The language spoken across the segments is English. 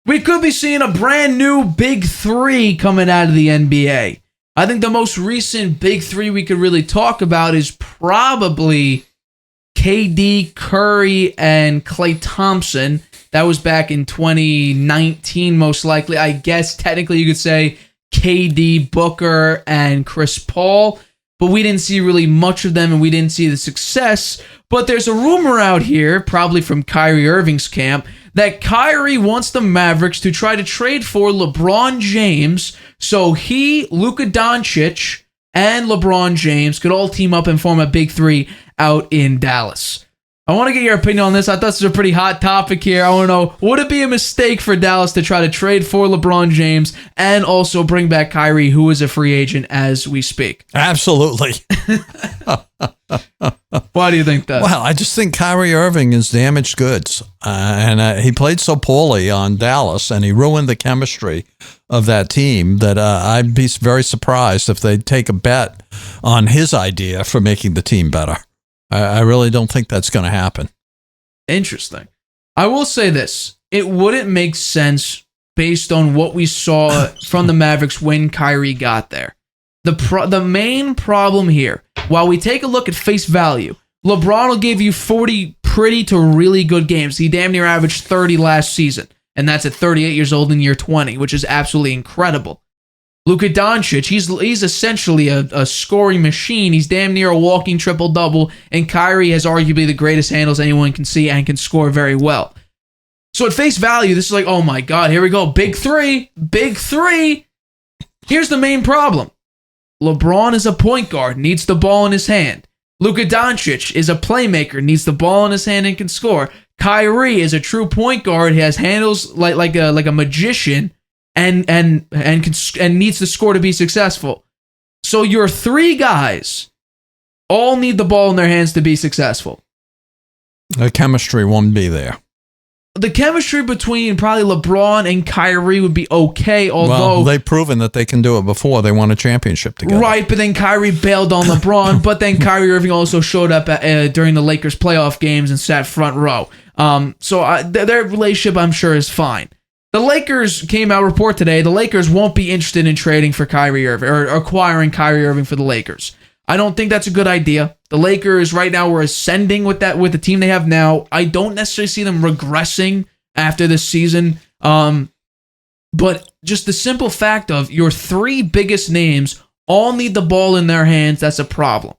we could be seeing a brand new big three coming out of the NBA. I think the most recent big three we could really talk about is probably KD, Curry, and Klay Thompson. That was back in 2019, most likely. I guess technically you could say KD, Booker, and Chris Paul. But we didn't see really much of them, and we didn't see the success. But there's a rumor out here, probably from Kyrie Irving's camp, that Kyrie wants the Mavericks to try to trade for LeBron James so he, Luka Dončić, and LeBron James could all team up and form a big three out in Dallas. I want to get your opinion on this. I thought this was a pretty hot topic here. I want to know, would it be a mistake for Dallas to try to trade for LeBron James and also bring back Kyrie, who is a free agent as we speak? Absolutely. Why do you think that? Well, I just think Kyrie Irving is damaged goods. And he played so poorly on Dallas, and he ruined the chemistry of that team that I'd be very surprised if they take a bet on his idea for making the team better. I really don't think that's going to happen. Interesting. I will say this. It wouldn't make sense based on what we saw from the Mavericks when Kyrie got there. The main problem here, while we take a look at face value, LeBron will give you 40 pretty to really good games. He damn near averaged 30 last season, and that's at 38 years old in year 20, which is absolutely incredible. Luka Dončić, he's essentially a scoring machine. He's damn near a walking triple-double, and Kyrie has arguably the greatest handles anyone can see and can score very well. So at face value, this is like, oh my God, here we go. Big three. Here's the main problem. LeBron is a point guard, needs the ball in his hand. Luka Dončić is a playmaker, needs the ball in his hand and can score. Kyrie is a true point guard. He has handles like a magician and needs to score to be successful. So your three guys all need the ball in their hands to be successful. The chemistry won't be there. The chemistry between probably LeBron and Kyrie would be okay, although... Well, they've proven that they can do it before. They won a championship together. Right, but then Kyrie bailed on LeBron, but then Kyrie Irving also showed up during the Lakers playoff games and sat front row. So their relationship, I'm sure, is fine. The Lakers came out report today. The Lakers won't be interested in trading for Kyrie Irving or acquiring Kyrie Irving for the Lakers. I don't think that's a good idea. The Lakers right now were ascending with the team they have now. I don't necessarily see them regressing after this season. But just the simple fact of your three biggest names all need the ball in their hands, that's a problem.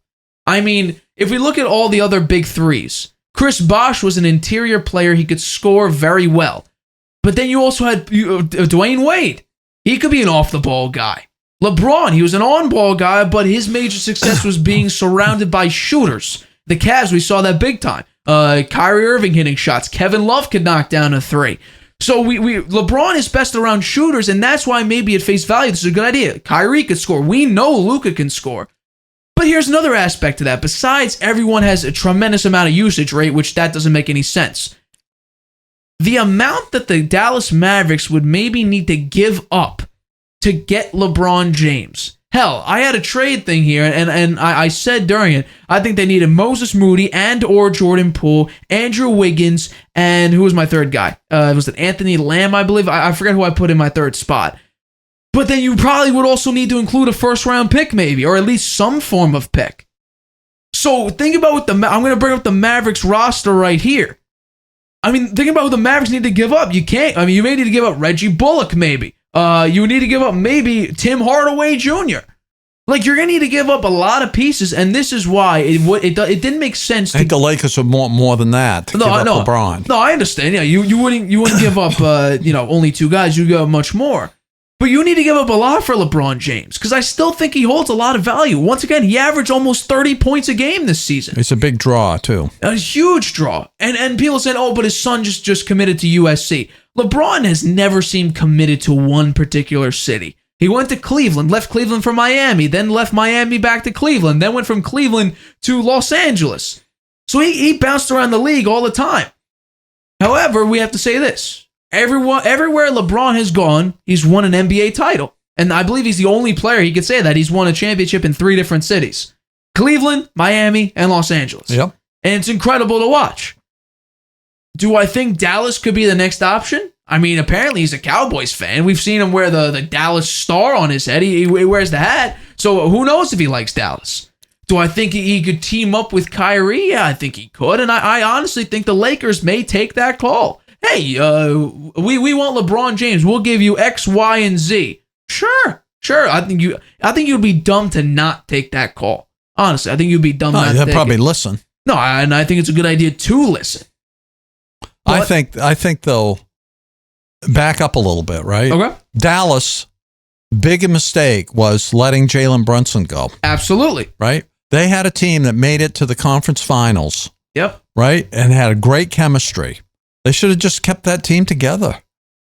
I mean, if we look at all the other big threes, Chris Bosh was an interior player. He could score very well. But then you also had Dwayne Wade. He could be an off-the-ball guy. LeBron, he was an on-ball guy, but his major success was being surrounded by shooters. The Cavs, we saw that big time. Kyrie Irving hitting shots. Kevin Love could knock down a three. So LeBron is best around shooters, and that's why maybe at face value, this is a good idea. Kyrie could score. We know Luka can score. But here's another aspect to that. Besides, everyone has a tremendous amount of usage rate, which that doesn't make any sense. The amount that the Dallas Mavericks would maybe need to give up to get LeBron James. Hell, I had a trade thing here, and I said during it, I think they needed Moses Moody and or Jordan Poole, Andrew Wiggins, and who was my third guy? Was it Anthony Lamb, I believe? I forget who I put in my third spot. But then you probably would also need to include a first-round pick maybe, or at least some form of pick. So think about what I'm going to bring up the Mavericks roster right here. I mean, think about what the Mavericks need to give up. You can't. I mean, you may need to give up Reggie Bullock maybe. You need to give up maybe Tim Hardaway Jr. Like, you're going to need to give up a lot of pieces, and this is why it didn't make sense. I think the Lakers would want more than that to give up LeBron. No, I understand. Yeah, you wouldn't give up only two guys. You give up much more. But you need to give up a lot for LeBron James, because I still think he holds a lot of value. Once again, he averaged almost 30 points a game this season. It's a big draw, too. A huge draw. And people said, oh, but his son just committed to USC. LeBron has never seemed committed to one particular city. He went to Cleveland, left Cleveland for Miami, then left Miami back to Cleveland, then went from Cleveland to Los Angeles. So he bounced around the league all the time. However, we have to say this. Everywhere LeBron has gone, he's won an NBA title. And I believe he's the only player he could say that. He's won a championship in 3 different cities. Cleveland, Miami, and Los Angeles. Yep. And it's incredible to watch. Do I think Dallas could be the next option? I mean, apparently he's a Cowboys fan. We've seen him wear the Dallas star on his head. He wears the hat. So who knows if he likes Dallas? Do I think he could team up with Kyrie? Yeah, I think he could. And I honestly think the Lakers may take that call. Hey, we want LeBron James. We'll give you X, Y, and Z. Sure. I think you'd be dumb to not take that call. Honestly, I think you'd be dumb not to take it. They'll probably listen. No, and I think it's a good idea to listen. But, I think though, back up a little bit, right? Okay. Dallas, big mistake was letting Jalen Brunson go. Absolutely. Right? They had a team that made it to the conference finals. Yep. Right? And had a great chemistry. They should have just kept that team together.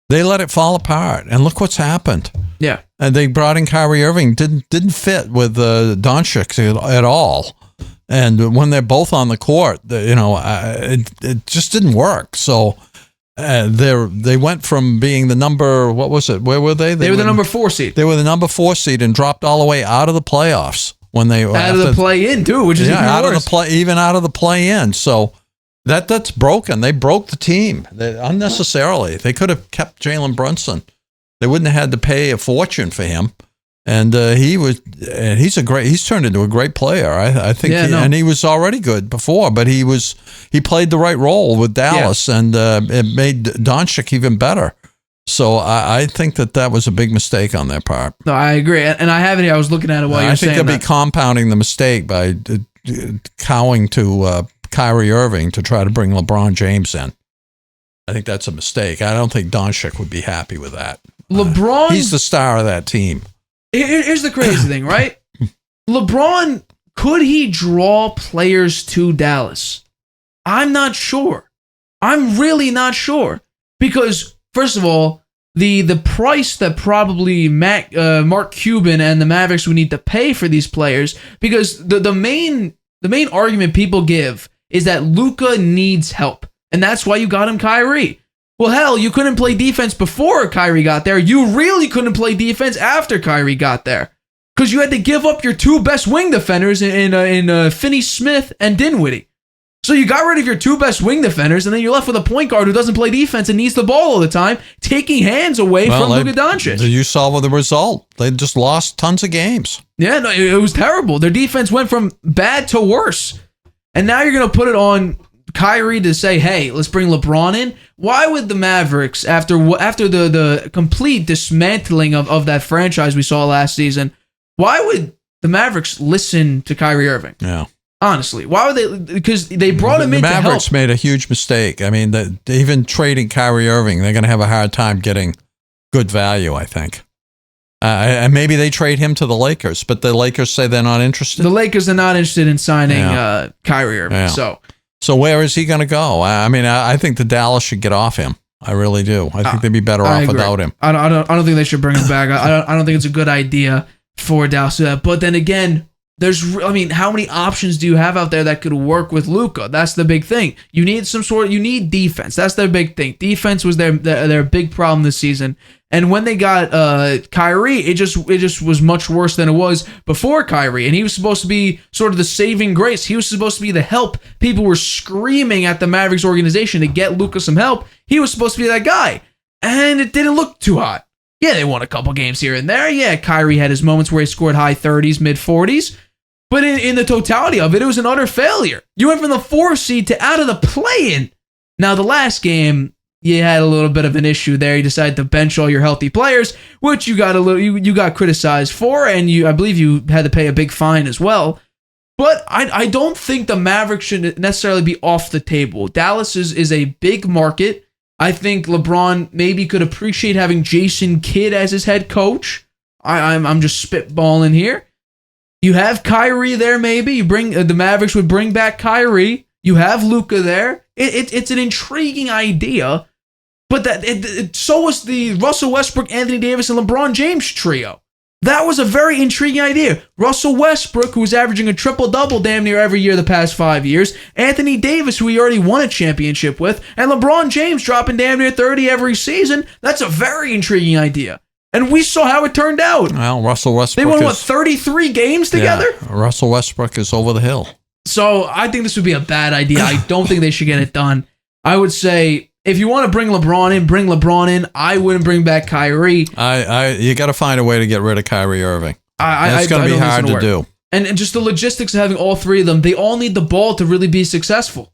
They let it fall apart, and look what's happened. Yeah. And they brought in Kyrie Irving, didn't fit with Dončić at all. And when they're both on the court, it just didn't work. So they went from being the number, what was it? Where were they? They were the number 4 seed. They were the number 4 seed and dropped all the way out of the playoffs when they were out of the play-in too, which is even worse. Even out of the play-in. So that's broken. They broke the team unnecessarily. They could have kept Jalen Brunson. They wouldn't have had to pay a fortune for him. And he's turned into a great player. I think, and he was already good before, but he played the right role with Dallas, and it made Dončić even better. So I think that was a big mistake on their part. No, I agree, and I have it here. I was looking at it while you were saying that. I think they'll be compounding the mistake by cowing to Kyrie Irving to try to bring LeBron James in. I think that's a mistake. I don't think Dončić would be happy with that. LeBron, he's the star of that team. Here's the crazy thing, right? LeBron, could he draw players to Dallas? I'm not sure. I'm really not sure. Because, first of all, the price that probably Mark Cuban and the Mavericks would need to pay for these players, because the main argument people give is that Luka needs help. And that's why you got him Kyrie. Well, hell, you couldn't play defense before Kyrie got there. You really couldn't play defense after Kyrie got there, because you had to give up your 2 best wing defenders in Finney-Smith and Dinwiddie. So you got rid of your 2 best wing defenders, and then you're left with a point guard who doesn't play defense and needs the ball all the time, taking hands away from Luka Dončić. You saw the result. They just lost tons of games. Yeah, no, it was terrible. Their defense went from bad to worse. And now you're going to put it on Kyrie to say, hey, let's bring LeBron in. Why would the Mavericks, after the complete dismantling of that franchise we saw last season, why would the Mavericks listen to Kyrie Irving? Yeah. Honestly, why would they? Because they brought him in to help. The Mavericks made a huge mistake. I mean, even trading Kyrie Irving, they're going to have a hard time getting good value, I think. And maybe they trade him to the Lakers, but the Lakers say they're not interested. The Lakers are not interested in signing Kyrie Irving. Yeah. So where is he going to go? I mean, I think the Dallas should get off him. I really do. I think they'd be better off without him. I don't think they should bring him back. I don't think it's a good idea for Dallas to do that. But then again, how many options do you have out there that could work with Luka? That's the big thing. You need defense. That's their big thing. Defense was their big problem this season. And when they got Kyrie, it just was much worse than it was before Kyrie. And he was supposed to be sort of the saving grace. He was supposed to be the help. People were screaming at the Mavericks organization to get Luka some help. He was supposed to be that guy. And it didn't look too hot. Yeah, they won a couple games here and there. Yeah, Kyrie had his moments where he scored high 30s, mid 40s. But in the totality of it, it was an utter failure. You went from the 4 seed to out of the play-in. Now, the last game, you had a little bit of an issue there. You decided to bench all your healthy players, which you got criticized for, and I believe you had to pay a big fine as well. But I don't think the Mavericks should necessarily be off the table. Dallas is a big market. I think LeBron maybe could appreciate having Jason Kidd as his head coach. I'm just spitballing here. You have Kyrie there, maybe. You bring the Mavericks would bring back Kyrie. You have Luka there. It's an intriguing idea, but so was the Russell Westbrook, Anthony Davis, and LeBron James trio. That was a very intriguing idea. Russell Westbrook, who was averaging a triple-double damn near every year the past 5 years. Anthony Davis, who he already won a championship with. And LeBron James dropping damn near 30 every season. That's a very intriguing idea. And we saw how it turned out. Well, Russell Westbrook They won, 33 games together? Yeah, Russell Westbrook is over the hill. So I think this would be a bad idea. I don't think they should get it done. I would say if you want to bring LeBron in. I wouldn't bring back Kyrie. You got to find a way to get rid of Kyrie Irving. It's going to be hard to do. And just the logistics of having all three of them, they all need the ball to really be successful.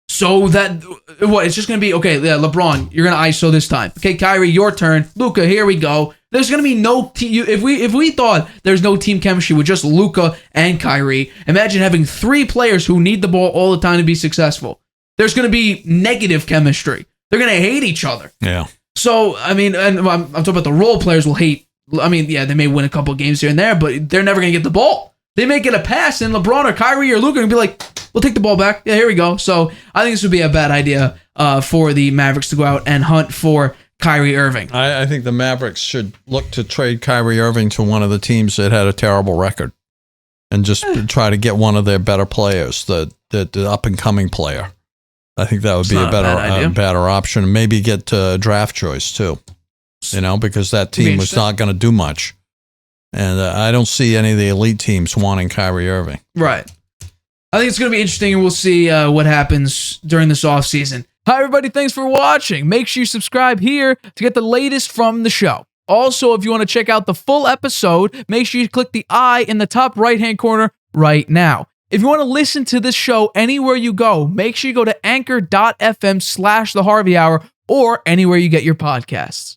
So it's just going to be, okay, yeah, LeBron, you're going to ISO this time. Okay, Kyrie, your turn. Luka, here we go. There's going to be no team. If we thought there's no team chemistry with just Luka and Kyrie, imagine having three players who need the ball all the time to be successful. There's going to be negative chemistry. They're going to hate each other. Yeah. So, I mean, and I'm talking about the role players will hate. I mean, yeah, they may win a couple of games here and there, but they're never going to get the ball. They may get a pass, and LeBron or Kyrie or Luka are going to be like, we'll take the ball back. Yeah, here we go. So I think this would be a bad idea for the Mavericks to go out and hunt for Kyrie Irving. I think the Mavericks should look to trade Kyrie Irving to one of the teams that had a terrible record and just try to get one of their better players, the up-and-coming player. I think that would be a better option. Maybe get a draft choice, too, because that team was not going to do much. And I don't see any of the elite teams wanting Kyrie Irving. Right. I think it's going to be interesting, and we'll see what happens during this offseason. Hi, everybody. Thanks for watching. Make sure you subscribe here to get the latest from the show. Also, if you want to check out the full episode, make sure you click the I in the top right-hand corner right now. If you want to listen to this show anywhere you go, make sure you go to anchor.fm/The Harvey Hour or anywhere you get your podcasts.